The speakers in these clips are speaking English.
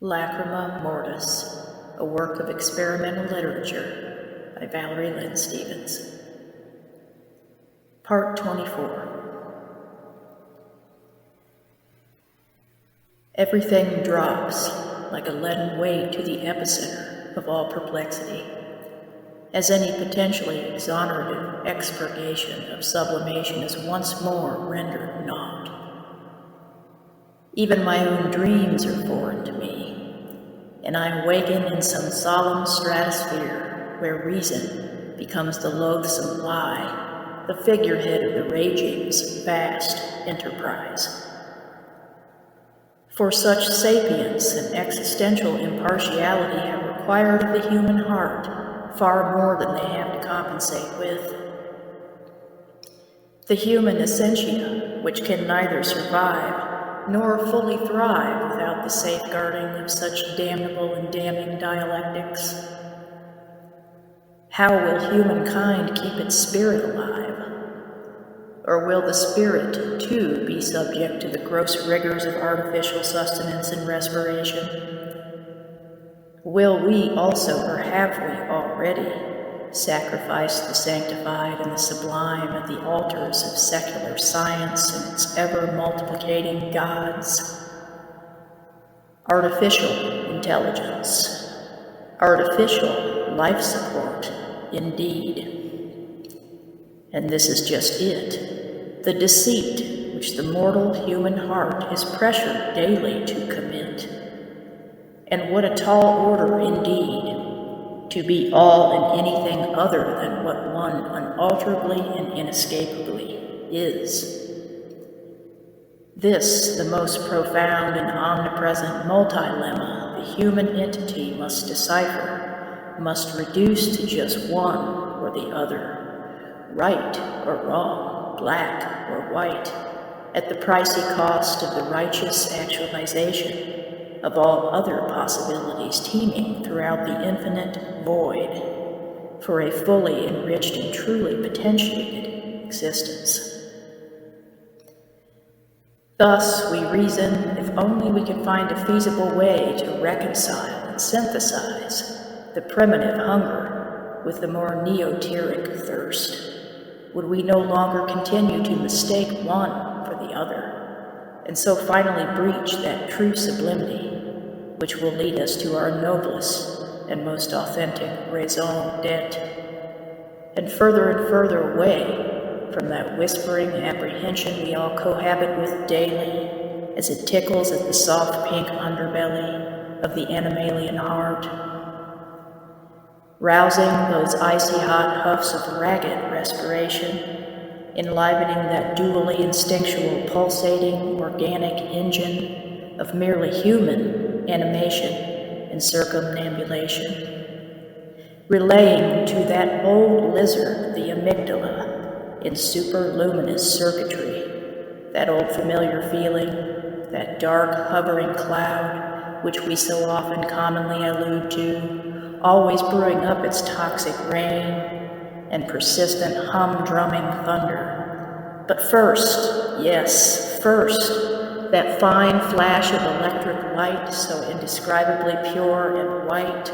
Lacrima, Mortis, a work of experimental literature by Valerie Lynn Stevens. Part 24. Everything drops like a leaden weight to the epicenter of all perplexity, as any potentially exonerative expurgation of sublimation is once more rendered naught. Even my own dreams are foreign to me, and I awaken in some solemn stratosphere where reason becomes the loathsome lie, the figurehead of the raging's vast enterprise. For such sapience and existential impartiality have required of the human heart far more than they have to compensate with. The human essentia, which can neither survive nor fully thrive without the safeguarding of such damnable and damning dialectics. How will humankind keep its spirit alive? Or will the spirit, too, be subject to the gross rigors of artificial sustenance and respiration? Will we also, or have we already, sacrifice the sanctified and the sublime at the altars of secular science and its ever-multiplicating gods? Artificial intelligence, artificial life support, indeed. And this is just it, the deceit which the mortal human heart is pressured daily to commit. And what a tall order indeed, to be all and anything other than what one unalterably and inescapably is. This, the most profound and omnipresent multilemma the human entity must decipher, must reduce to just one or the other, right or wrong, black or white, at the pricey cost of the righteous actualization of all other possibilities teeming throughout the infinite void for a fully enriched and truly potentiated existence. Thus, we reason, if only we could find a feasible way to reconcile and synthesize the primitive hunger with the more neoteric thirst, would we no longer continue to mistake one for the other, and so finally breach that true sublimity which will lead us to our noblest and most authentic raison d'etre, and further away from that whispering apprehension we all cohabit with daily as it tickles at the soft pink underbelly of the animalian heart, rousing those icy hot huffs of ragged respiration, enlivening that dually instinctual pulsating organic engine of merely human animation and circumambulation, relaying to that old lizard, the amygdala, in superluminous circuitry, that old familiar feeling, that dark hovering cloud which we so often commonly allude to, always brewing up its toxic rain and persistent humdrumming thunder. But first, yes, first, that fine flash of electric light so indescribably pure and white,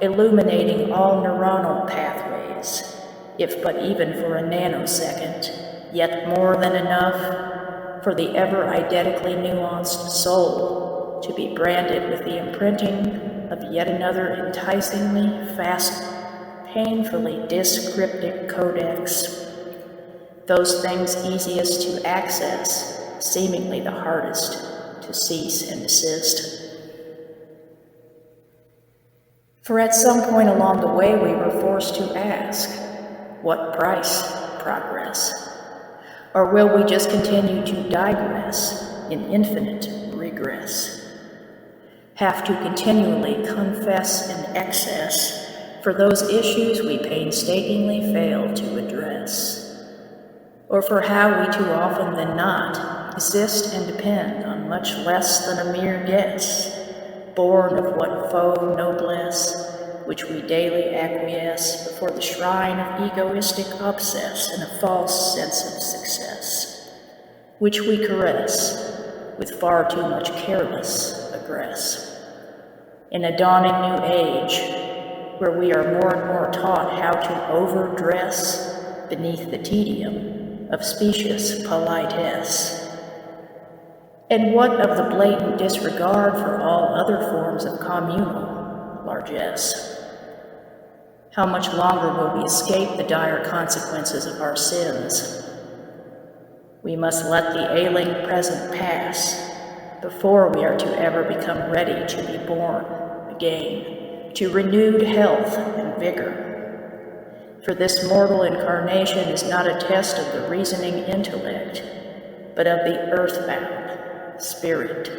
illuminating all neuronal pathways, if but even for a nanosecond, yet more than enough for the ever eidetically nuanced soul to be branded with the imprinting of yet another enticingly fast, painfully descriptive codex, those things easiest to access, seemingly the hardest to cease and desist. For at some point along the way we were forced to ask, what price progress? Or will we just continue to digress in infinite regress? Have to continually confess in excess for those issues we painstakingly fail to address? Or for how we too often than not exist and depend on much less than a mere guess, born of what faux noblesse which we daily acquiesce before the shrine of egoistic obsess and a false sense of success, which we caress with far too much careless aggress. in a dawning new age, where we are more and more taught how to overdress beneath the tedium of specious politesse. And what of the blatant disregard for all other forms of communal largesse? How much longer will we escape the dire consequences of our sins? We must let the ailing present pass before we are to ever become ready to be born again, to renewed health and vigor. For this mortal incarnation is not a test of the reasoning intellect, but of the earthbound spirit.